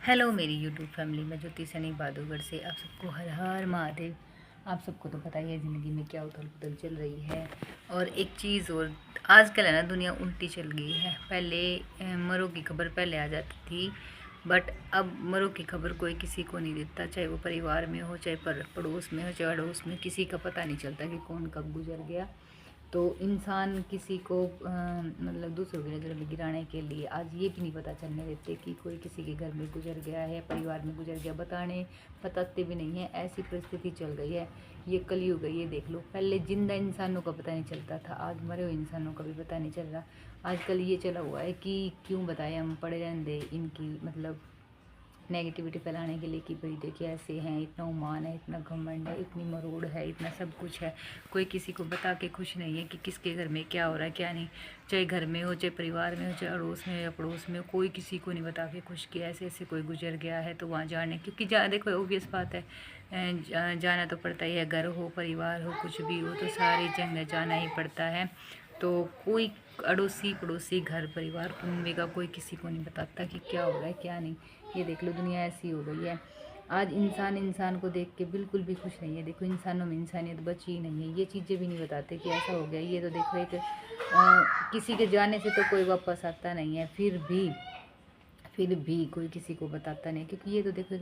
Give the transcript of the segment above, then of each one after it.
Hello मेरी YouTube family, मैं ज्योति सैनी बहादुरगढ़ से आप सबको हर हर महादेव। आप सबको तो पता ही है ज़िंदगी में क्या उथल पुथल चल रही है। और एक चीज़ और, आजकल है ना दुनिया उल्टी चल गई है। पहले मरों की खबर पहले आ जाती थी, बट अब मरों की खबर कोई किसी को नहीं देता, चाहे वो परिवार में हो, चाहे पड़ोस में हो, चाहे अड़ोस में, किसी का पता नहीं चलता कि कौन कब गुजर गया। तो इंसान किसी को मतलब दूसरों की नज़र में गिराने के लिए आज ये भी नहीं पता चलने देते कि कोई किसी के घर में गुजर गया है, परिवार में गुजर गया, बताते भी नहीं है। ऐसी परिस्थिति चल गई है, ये कलयुग है। ये देख लो, पहले जिंदा इंसानों का पता नहीं चलता था, आज मरे हुए इंसानों का भी पता नहीं चल रहा। आजकल ये चला हुआ है कि क्यों बताएं, हम पड़े रहने दे इनकी मतलब नेगेटिविटी फैलाने के लिए कि भाई देखिए ऐसे हैं, इतना उमान है, इतना घमंड है, इतनी मरोड़ है, इतना सब कुछ है। कोई किसी को बता के खुश नहीं है कि किसके घर में क्या हो रहा है क्या नहीं। चाहे घर में हो, चाहे परिवार में हो, चाहे अड़ोस में हो या पड़ोस में हो, कोई किसी को नहीं बता के खुश कि ऐसे ऐसे कोई गुजर गया है। तो वहाँ जाने, क्योंकि देखो ओबियस बात है, जाना तो पड़ता ही है। घर हो, परिवार हो, कुछ भी हो, तो सारी जगह जाना ही पड़ता है। तो कोई अड़ोसी पड़ोसी, घर परिवार उनमें का कोई किसी को नहीं बताता कि क्या हो रहा है क्या नहीं। ये देख लो, दुनिया ऐसी हो गई है। आज इंसान इंसान को देख के बिल्कुल भी खुश नहीं है। देखो, इंसानों में इंसानियत बची ही नहीं है। ये चीज़ें भी नहीं बताते कि ऐसा हो गया। ये तो देखो, एक किसी के जाने से तो कोई वापस आता नहीं है, फिर भी कोई किसी को बताता नहीं, क्योंकि ये तो देखो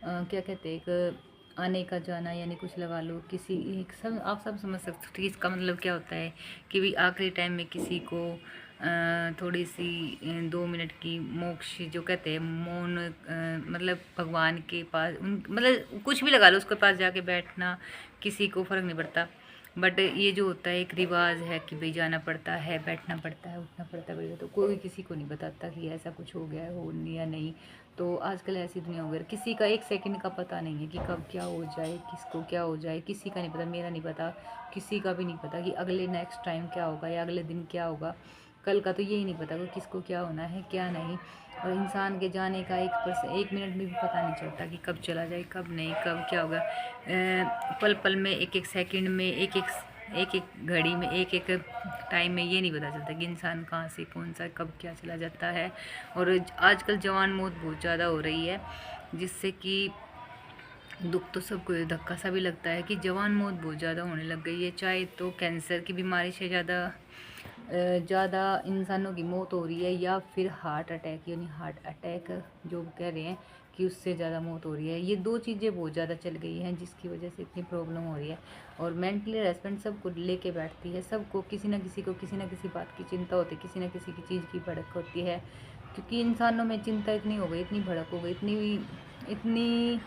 क्या कहते हैं, एक आने का जाना, यानी कुछ लगा लो किसी एक सब, आप सब समझ सकते हो कि इसका मतलब क्या होता है कि भी आखिरी टाइम में किसी को थोड़ी सी 2 मिनट की मोक्ष जो कहते हैं, मौन, मतलब भगवान के पास उन मतलब कुछ भी लगा लो, उसके पास जाके बैठना, किसी को फ़र्क नहीं पड़ता। बट ये जो होता है एक रिवाज है कि भाई जाना पड़ता है, बैठना पड़ता है, उठना पड़ता है, तो कोई किसी को नहीं बताता कि ऐसा कुछ हो गया है हो या नहीं। तो आजकल ऐसी दुनिया हो गई, किसी का एक सेकंड का पता नहीं है कि कब क्या हो जाए, किसको क्या हो जाए, किसी का नहीं पता। मेरा नहीं पता, किसी का भी नहीं पता कि अगले नेक्स्ट टाइम क्या होगा या अगले दिन क्या होगा। कल का तो यही नहीं पता कि किसको क्या होना है क्या नहीं। और इंसान के जाने का 1 मिनट में भी पता नहीं चलता कि कब चला जाए, कब नहीं, कब क्या होगा। पल पल में, एक एक सेकंड में, एक एक घड़ी में, एक एक टाइम में ये नहीं पता चलता कि इंसान कहाँ से कौन सा कब क्या चला जाता है। और आजकल जवान मौत बहुत ज़्यादा हो रही है, जिससे कि दुख तो सबको, धक्का सा भी लगता है कि जवान मौत बहुत ज़्यादा होने लग गई है। चाहे तो कैंसर की बीमारी से ज़्यादा इंसानों की मौत हो रही है, या फिर हार्ट अटैक, यानी हार्ट अटैक जो कह रहे हैं कि उससे ज़्यादा मौत हो रही है। ये दो चीज़ें बहुत ज़्यादा चल गई हैं, जिसकी वजह से इतनी प्रॉब्लम हो रही है। और मेंटली हरेसमेंट सबको लेके बैठती है, सबको किसी ना किसी को किसी ना किसी बात की चिंता होती है, किसी ना किसी की चीज़ की भड़क होती है। क्योंकि इंसानों में चिंता इतनी हो गई, इतनी भड़क हो गई, इतनी इतनी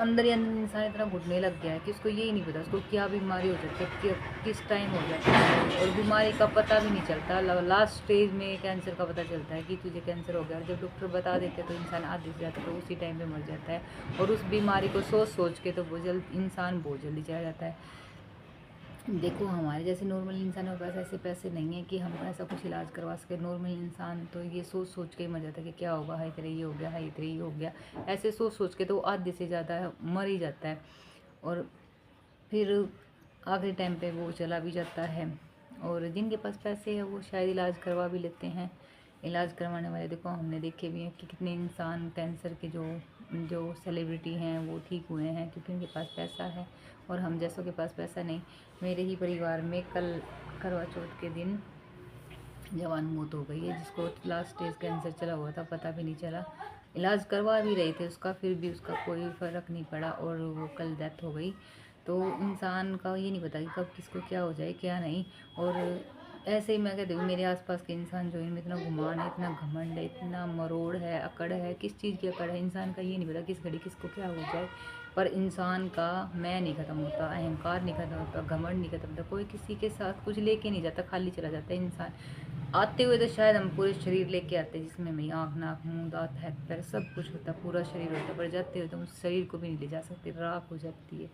अंदर ही अंदर इंसान इतना घुटने लग गया है कि उसको यही नहीं पता उसको क्या बीमारी हो सकती है, किस टाइम हो जाता है। और बीमारी का पता भी नहीं चलता। लास्ट स्टेज में कैंसर का पता चलता है कि तुझे कैंसर हो गया, और जब डॉक्टर बता देते हैं तो इंसान आधे से ज़्यादा तो उसी टाइम पे मर जाता है। और उस बीमारी को सोच सोच के तो बहुत जल्द इंसान बहुत जल्दी चला जाता है। देखो, हमारे जैसे नॉर्मल इंसानों के पास ऐसे पैसे नहीं है कि हम ऐसा कुछ इलाज करवा सके। नॉर्मल इंसान तो ये सोच सोच के ही मर जाता है कि क्या होगा, हाय तेरे ये हो गया, हाय तेरे ये हो गया। ऐसे सोच सोच के तो आधे से ज़्यादा मर ही जाता है। और फिर आखिरी टाइम पे वो चला भी जाता है। और जिनके पास पैसे है वो शायद इलाज करवा भी लेते हैं। इलाज करवाने वाले देखो, हमने देखे भी हैं कि कितने इंसान कैंसर के जो जो सेलिब्रिटी हैं वो ठीक हुए हैं, क्योंकि उनके पास पैसा है। और हम जैसों के पास पैसा नहीं। मेरे ही परिवार में कल करवा चौथ के दिन जवान मौत हो गई है, जिसको लास्ट स्टेज कैंसर चला हुआ था, पता भी नहीं चला। इलाज करवा भी रहे थे उसका, फिर भी उसका कोई फ़र्क नहीं पड़ा और वो कल डेथ हो गई। तो इंसान का ये नहीं पता कि कब किसको क्या हो जाए क्या नहीं। और ऐसे ही मैं कहती हूँ, मेरे आसपास के इंसान जो इनमें इतना गुमान है, इतना घमंड है, इतना मरोड़ है, अकड़ है, किस चीज़ की अकड़ है, इंसान का ये नहीं पता किस घड़ी किसको क्या हो जाए। पर इंसान का मैं नहीं ख़त्म होता, अहंकार नहीं ख़त्म होता, घमंड नहीं ख़त्म होता। कोई किसी के साथ कुछ लेके नहीं जाता, खाली चला जाता है इंसान। आते हुए तो शायद हम पूरे शरीर लेके आते हैं, जिसमें मेरी आँख, नाक, मुँह, दाँत, है पैर, सब कुछ होता है, पूरा शरीर होता है। पर जाते हुए तो उस शरीर को भी नहीं ले जा सकते, राख हो जाती है।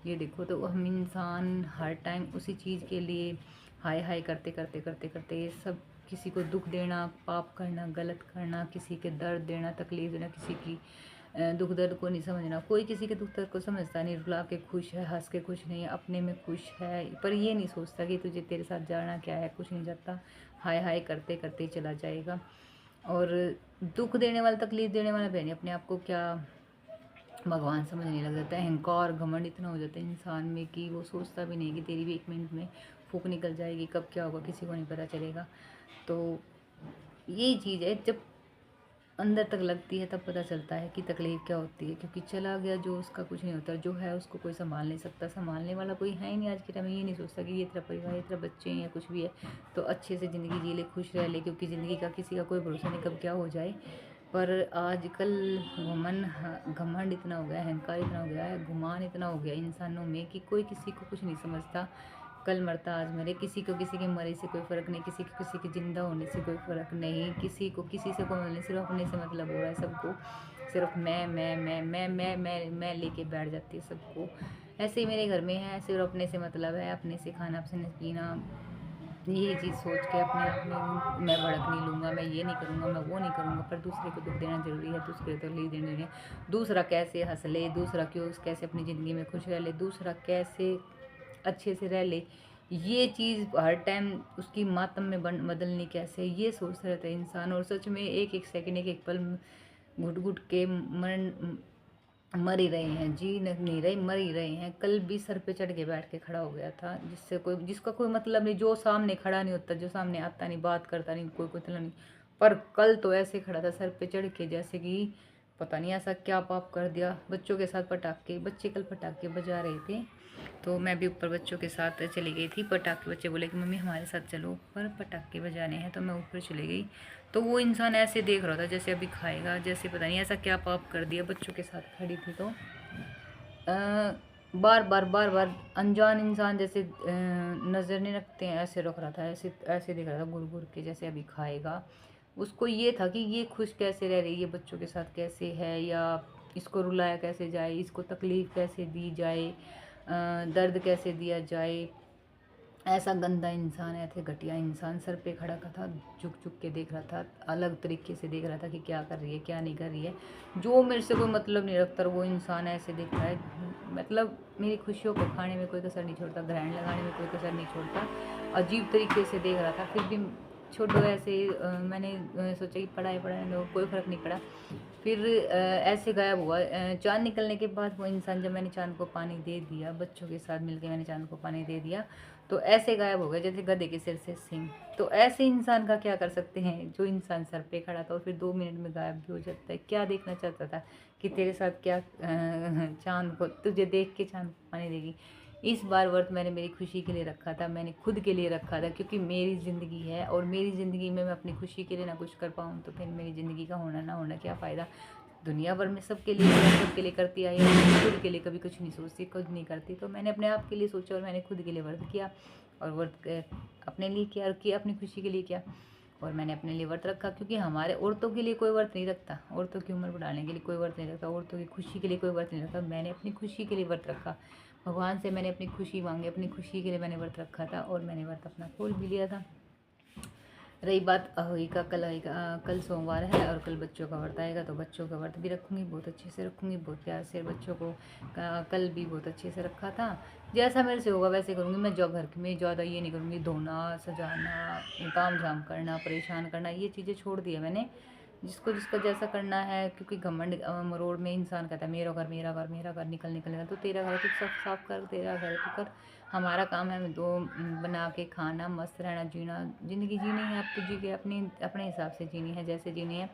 ये देखो, तो हम इंसान हर टाइम उसी चीज़ के लिए हाय हाय करते करते करते करते ये सब, किसी को दुख देना, पाप करना, गलत करना, किसी के दर्द देना, तकलीफ देना, किसी की दुख दर्द को नहीं समझना। कोई किसी के दुख दर्द को समझता नहीं, रुला के खुश है, हंस के खुश नहीं है, अपने में खुश है, पर ये नहीं सोचता कि तुझे तेरे साथ जाना क्या है, कुछ नहीं जाता, हाय हाय करते करते चला जाएगा। और दुख देने वाला, तकलीफ देने वाला बहन अपने आप को क्या भगवान समझने लग जाता है। अहंकार घमंड इतना हो जाता है इंसान में कि वो सोचता भी नहीं कि तेरी भी 1 मिनट में फूक निकल जाएगी, कब क्या होगा किसी को नहीं पता चलेगा। तो यही चीज़ है, जब अंदर तक लगती है तब पता चलता है कि तकलीफ़ क्या होती है, क्योंकि चला गया जो उसका कुछ नहीं होता, जो है उसको कोई संभाल नहीं सकता, संभालने वाला कोई है ही नहीं। आज के टाइम में ये नहीं सोचता कि ये तेरा परिवार, ये तेरा बच्चे हैं या कुछ भी है तो अच्छे से ज़िंदगी जी ले, खुश रह ले, क्योंकि ज़िंदगी का किसी का कोई भरोसा नहीं कब क्या हो जाए। पर आजकल घमंड इतना हो गया है, अहंकार इतना हो गया है, गुमान इतना हो गया इंसानों में कि कोई किसी को कुछ नहीं समझता। कल मरता आज मरे, किसी को किसी के मरे से कोई फ़र्क नहीं, किसी को किसी के ज़िंदा होने से कोई फ़र्क नहीं, किसी को किसी से कोई नहीं, सिर्फ अपने से मतलब हो रहा है सबको। सिर्फ मैं लेके बैठ जाती है सबको। ऐसे ही मेरे घर में है, सिर्फ अपने से मतलब है, अपने से खाना, अपने से पीना। यही चीज़ सोच के अपने आप में मैं भड़क नहीं लूँगा, मैं ये नहीं करूँगा, मैं वो नहीं करूँगा। पर दूसरे को दुख देना ज़रूरी है, दूसरे को तकलीफ देनी ज़रूरी है। दूसरा कैसे हंस ले, दूसरा क्यों कैसे अपनी ज़िंदगी में खुश रह ले, दूसरा कैसे अच्छे से रह ले, ये चीज़ हर टाइम उसकी मातम में बदलनी कैसे, ये सोचता रहता है इंसान। और सच में एक एक सेकंड, एक एक पल घुट घुट के मर ही रहे हैं, जी नहीं रहे, मर ही रहे हैं। कल भी सर पे चढ़ के बैठ के खड़ा हो गया था, जिसका कोई मतलब नहीं, जो सामने खड़ा नहीं होता, जो सामने आता नहीं, बात करता नहीं, कोई मतलब नहीं। पर कल तो ऐसे खड़ा था सर पे चढ़ के, जैसे कि पता नहीं ऐसा क्या पाप कर दिया। बच्चों के साथ पटाखे, बच्चे कल पटाखे बजा रहे थे तो मैं भी ऊपर बच्चों के साथ चली गई थी। पटाखे, बच्चे बोले कि मम्मी हमारे साथ चलो, पर पटाखे बजाने हैं, तो मैं ऊपर चली गई। तो वो इंसान ऐसे देख रहा था जैसे अभी खाएगा, जैसे पता नहीं ऐसा क्या पाप कर दिया। बच्चों के साथ खड़ी थी तो बार बार अनजान इंसान जैसे नज़र नहीं रखते हैं, ऐसे रख रहा था, ऐसे ऐसे देख रहा था घूर घूर के, जैसे अभी खाएगा। उसको ये था कि ये खुश कैसे रह रही है, बच्चों के साथ कैसे है, या इसको रुलाया कैसे जाए, इसको तकलीफ़ कैसे दी जाए, दर्द कैसे दिया जाए। ऐसा गंदा इंसान, ऐसे घटिया इंसान सर पे खड़ा का था, झुक झुक के देख रहा था, अलग तरीके से देख रहा था कि क्या कर रही है क्या नहीं कर रही है। जो मेरे से कोई मतलब नहीं रखता, वो इंसान ऐसे देख रहा है, मतलब मेरी खुशियों को खाने में कोई कसर नहीं छोड़ता, ग्रहण लगाने में कोई कसर नहीं छोड़ता। अजीब तरीके से देख रहा था। फिर भी छोटो ऐसे मैंने सोचा कि पढ़ाई पढ़ाने दो, कोई फ़र्क नहीं पड़ा। फिर ऐसे गायब हुआ। चाँद निकलने के बाद वो इंसान, जब मैंने चाँद को पानी दे दिया, बच्चों के साथ मिलके मैंने चाँद को पानी दे दिया, तो ऐसे गायब हो गए जैसे गधे के सिर से सींग। तो ऐसे इंसान का क्या कर सकते हैं, जो इंसान सर पे खड़ा था और फिर 2 मिनट में गायब भी हो जाता है। क्या देखना चाहता था कि तेरे साथ क्या, चाँद को तुझे देख के चाँद पानी देगी। इस बार व्रत मैंने मेरी खुशी के लिए रखा था, मैंने खुद के लिए रखा था, क्योंकि मेरी ज़िंदगी है और मेरी ज़िंदगी में मैं अपनी खुशी के लिए ना कुछ कर पाऊँ तो फिर मेरी ज़िंदगी का होना ना होना क्या फ़ायदा। दुनिया भर में सबके लिए, सबके लिए करती आई है, खुद के लिए कभी कुछ नहीं सोचती, कुछ नहीं करती। तो मैंने अपने आप के लिए सोचा और मैंने खुद के लिए व्रत किया, और व्रत अपने लिए किया और किया अपनी खुशी के लिए किया। और मैंने अपने लिए व्रत रखा, क्योंकि हमारे औरतों के लिए कोई व्रत नहीं रखता, औरतों की उम्र बढ़ाने के लिए कोई व्रत नहीं रखता, औरतों की खुशी के लिए कोई व्रत नहीं रखता। मैंने अपनी खुशी के लिए व्रत रखा, भगवान से मैंने अपनी खुशी मांगी, अपनी खुशी के लिए मैंने व्रत रखा था और मैंने व्रत अपना खोल भी लिया था। रही बात अहोई का, कल अहोई का, कल सोमवार है और कल बच्चों का व्रत आएगा, तो बच्चों का व्रत भी रखूँगी, बहुत अच्छे से रखूँगी, बहुत प्यार से बच्चों को। कल भी बहुत अच्छे से रखा था। जैसा मेरे से होगा वैसे करूँगी मैं। जो घर में ज़्यादा ये नहीं करूँगी, धोना सजाना, ताम झाम करना, परेशान करना, ये चीज़ें छोड़ दी है मैंने। जिसको जिसका जैसा करना है, क्योंकि घमंड मरोड़ में इंसान कहता है मेरा घर मेरा घर मेरा घर, निकल निकल तो तेरा घर तू सब साफ कर, तेरा घर तू कर। हमारा काम है दो बना के खाना, मस्त रहना, जीना, ज़िंदगी जीनी है आपको, जी के अपनी अपने हिसाब से जीनी है, जैसे जीनी है।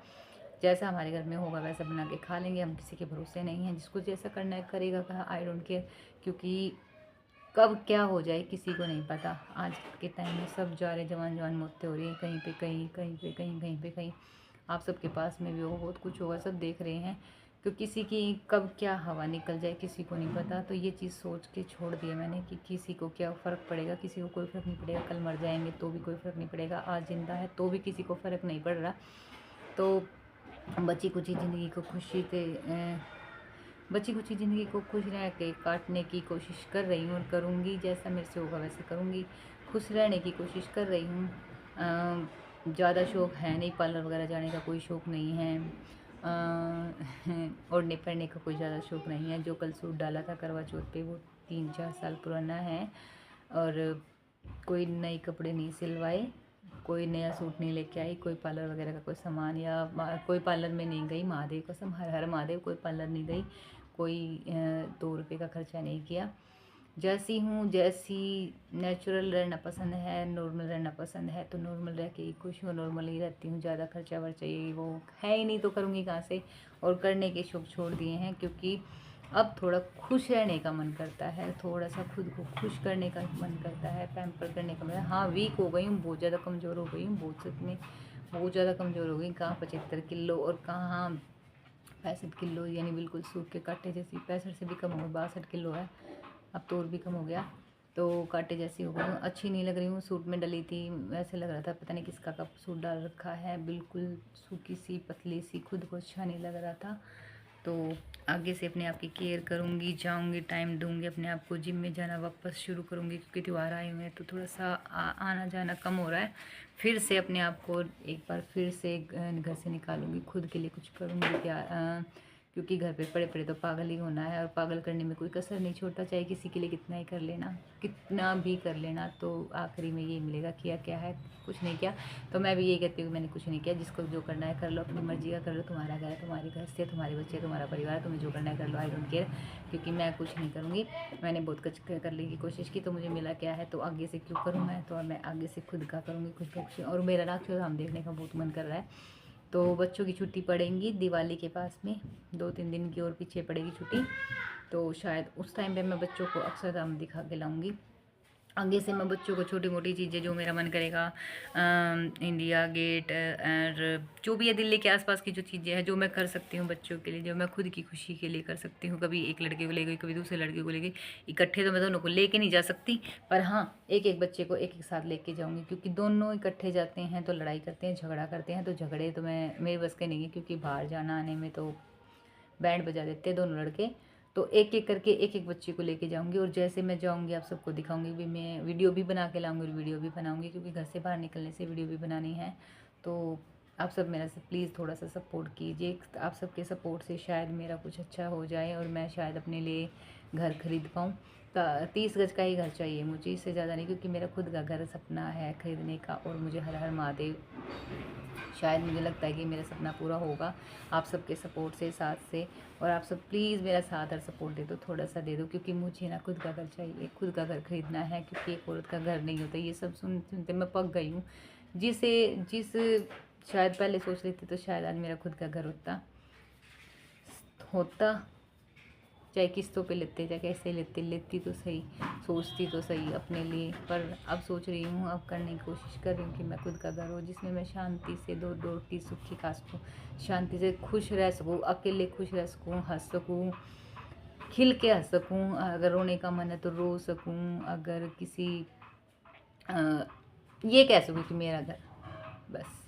जैसा हमारे घर में होगा वैसा बना के खा लेंगे, हम किसी के भरोसे नहीं हैं। जिसको जैसा करना है करेगा, कहा आई डोंट केयर, क्योंकि कब क्या हो जाए किसी को नहीं पता। आज के टाइम में सब जा रहे, जवान जवान मौतें हो रही हैं, कहीं पे कहीं, कहीं पे कहीं, कहीं पे कहीं। आप सबके पास में भी होगा, बहुत कुछ होगा, सब देख रहे हैं। कि किसी की कब क्या हवा निकल जाए किसी को नहीं पता। तो ये चीज़ सोच के छोड़ दिया मैंने कि किसी को क्या फ़र्क पड़ेगा, किसी को कोई फ़र्क नहीं पड़ेगा। कल मर जाएंगे तो भी कोई फ़र्क नहीं पड़ेगा, आज ज़िंदा है तो भी किसी को फ़र्क नहीं पड़ रहा। तो बची कुची ज़िंदगी को बची कुची ज़िंदगी को खुश रह के काटने की कोशिश कर रही हूँ और करूँगी, जैसा मेरे से होगा वैसे करूँगी। खुश रहने की कोशिश कर रही हूँ। ज़्यादा शौक़ है नहीं, पार्लर वगैरह जाने का कोई शौक़ नहीं है। ओढ़ने पहनने का कोई ज़्यादा शौक़ नहीं है। जो कल सूट डाला था करवा चौथ पे वो 3-4 साल पुराना है और कोई नए कपड़े नहीं सिलवाए। कोई नया सूट नहीं लेके आई, कोई पार्लर वगैरह का कोई सामान या कोई पार्लर में नहीं गई, महादेव कसम हर हर महादेव, कोई पार्लर नहीं गई, कोई 2 रुपये का खर्चा नहीं किया। जैसी हूँ, जैसी नेचुरल रहना पसंद है, नॉर्मल रहना पसंद है, तो नॉर्मल रह के ही खुश हूँ, नॉर्मल ही रहती हूँ। ज़्यादा खर्चा वर्चा ये वो है ही नहीं, तो करूँगी कहाँ से। और करने के शौक छोड़ दिए हैं, क्योंकि अब थोड़ा खुश रहने का मन करता है, थोड़ा सा खुद को खुश करने का मन करता है, पैम्पर करने का मन। हाँ, वीक हो गई हूँ, बहुत ज़्यादा कमज़ोर हो गई हूँ, बहुत सच में बहुत ज़्यादा कमज़ोर हो गई। कहाँ 75 किलो और कहाँ 65 किलो, यानी बिल्कुल सूख के कांटे जैसी। 65 से भी कम हो गया, 62 किलो है अब तो, और भी कम हो गया। तो कांटे जैसी हो गई हूँ, अच्छी नहीं लग रही हूँ। सूट में डली थी, ऐसे लग रहा था पता नहीं किसका कब सूट डाल रखा है, बिल्कुल सूखी सी पतली सी, खुद को अच्छा नहीं लग रहा था। तो आगे से अपने आप की केयर करूँगी, जाऊँगी, टाइम दूँगी अपने आप को, जिम में जाना वापस शुरू करूँगी, क्योंकि त्यौहार आए हुए हैं तो थोड़ा सा आना जाना कम हो रहा है। फिर से अपने आप को एक बार फिर से घर से निकालूँगी, खुद के लिए कुछ करूँगी क्या, क्योंकि घर पे पड़े पड़े तो पागल ही होना है, और पागल करने में कोई कसर नहीं छोड़ता, चाहे किसी के लिए कितना ही कर लेना, कितना भी कर लेना, तो आखिरी में ये मिलेगा किया क्या है, कुछ नहीं किया। तो मैं भी यही कहती हूँ कि मैंने कुछ नहीं किया। जिसको जो करना है कर लो, अपनी मर्जी का कर लो, तुम्हारा घर है, तुम्हारी गृहस्थी, तुम्हारे बच्चे, तुम्हारा परिवार, तुम्हें जो करना है कर लो, आई डोंट केयर, क्योंकि मैं कुछ नहीं करूँगी। मैंने बहुत कुछ करने की कोशिश की, तो मुझे मिला क्या है, तो आगे से क्यों करूँ मैं, तो मैं आगे से खुद का करूँगी, खुद का। और मेरा ना अक्षरधाम देखने का बहुत मन कर रहा है। तो बच्चों की छुट्टी पड़ेंगी दिवाली के पास में, 2-3 दिन की और पीछे पड़ेगी छुट्टी, तो शायद उस टाइम पे मैं बच्चों को अक्षरधाम दिखा के लाऊंगी। आगे से मैं बच्चों को छोटी मोटी चीज़ें जो मेरा मन करेगा, इंडिया गेट और जो भी है दिल्ली के आसपास की जो चीज़ें हैं जो मैं कर सकती हूँ बच्चों के लिए, जो मैं खुद की खुशी के लिए कर सकती हूँ। कभी एक लड़के को ले गई, कभी दूसरे लड़के को ले गई, इकट्ठे तो मैं दोनों को लेके नहीं जा सकती, पर हाँ एक एक बच्चे को एक एक साथ लेके जाऊँगी, क्योंकि दोनों इकट्ठे जाते हैं तो लड़ाई करते हैं, झगड़ा करते हैं, तो झगड़े तो मेरे बस के नहीं है, क्योंकि बाहर जाना आने में तो बैंड बजा देते हैं दोनों लड़के। तो एक एक करके एक एक बच्चे को लेके जाऊंगी, और जैसे मैं जाऊंगी आप सबको दिखाऊंगी भी। मैं वीडियो भी बना के लाऊंगी और वीडियो भी बनाऊंगी, क्योंकि घर से बाहर निकलने से वीडियो भी बनानी है। तो आप सब मेरा से प्लीज़ थोड़ा सा सपोर्ट कीजिए। आप सबके सपोर्ट से शायद मेरा कुछ अच्छा हो जाए, और मैं शायद अपने लिए घर खरीद पाऊँ। 30 गज का ही घर चाहिए मुझे, इससे ज़्यादा नहीं, क्योंकि मेरा खुद का घर सपना है खरीदने का। और मुझे हर हर महादेव, शायद मुझे लगता है कि मेरा सपना पूरा होगा आप सबके सपोर्ट से, साथ से। और आप सब प्लीज़ मेरा साथ और सपोर्ट दे दो, थोड़ा सा दे दो, क्योंकि मुझे ना खुद का घर चाहिए, खुद का घर खरीदना है, क्योंकि एक औरत का घर नहीं होता। ये सब सुनते मैं पक गई हूँ। जिस शायद पहले सोच रही थी, तो शायद आज मेरा खुद का घर होता, चाहे किस्तों पे लेते, चाहे कैसे लेती तो सही, सोचती तो सही अपने लिए। पर अब सोच रही हूँ, अब करने की कोशिश कर रही हूँ कि मैं खुद का घर हो, जिसमें मैं शांति से 2 रोटी सुखी खा सकूँ, शांति से खुश रह सकूँ, अकेले खुश रह सकूँ, हंस सकूँ, खिल के हंस सकूँ। अगर रोने का मन है तो रो सकूँ, अगर किसी ये कह सकूँ कि मेरा घर, बस।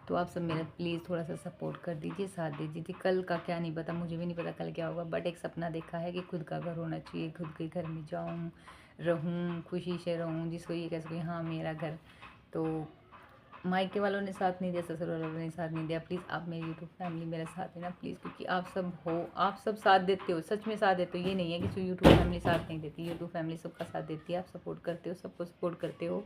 तो आप सब मेरा प्लीज़ थोड़ा सा सपोर्ट कर दीजिए, साथ दे दीजिए। कल का क्या नहीं पता, मुझे भी नहीं पता कल क्या होगा, बट एक सपना देखा है कि खुद का घर होना चाहिए, खुद के घर में जाऊँ, रहूँ, खुशी से रहूँ, जिसको ये कह सकें हाँ मेरा घर। तो मायके वालों ने साथ नहीं दिया, ससुर वालों ने साथ नहीं दिया, प्लीज़ आप मेरी यूट्यूब फैमिली मेरा साथ देना प्लीज़, क्योंकि आप सब हो, आप सब साथ देते हो, सच में साथ देते हो। ये नहीं है कि सिर्फ यूट्यूब फैमिली साथ नहीं देती, यूट्यूब फैमिली सबका साथ देती है। आप सपोर्ट करते हो, सबको सपोर्ट करते हो,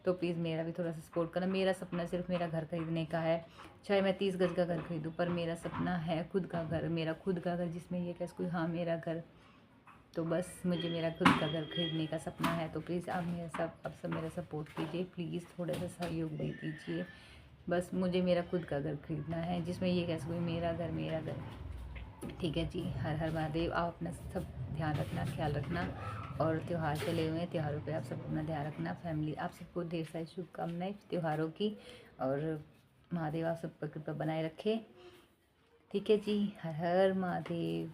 तो प्लीज़ मेरा भी थोड़ा सा सपोर्ट करना। मेरा सपना सिर्फ मेरा घर खरीदने का है, चाहे मैं 30 गज का घर खरीदूँ, पर मेरा सपना है खुद का घर, मेरा खुद का घर, जिसमें ये कह सकूँ हाँ मेरा घर। तो बस मुझे मेरा खुद का घर खरीदने का सपना है। तो प्लीज़ आप सब मेरा सपोर्ट कीजिए, प्लीज़ थोड़ा सा सहयोग दे दीजिए। बस मुझे मेरा खुद का घर खरीदना है, जिसमें ये कह सकूँ मेरा घर, मेरा घर। ठीक है जी, हर हर महादेव। आप अपना सब ध्यान रखना, ख्याल रखना, और त्यौहार चले हुए हैं, त्योहारों पे आप सब अपना ध्यान रखना। फैमिली आप सबको ढेर सारी शुभकामनाएं त्योहारों की, और महादेव आप सब पर कृपा बनाए रखे। ठीक है जी, हर हर महादेव।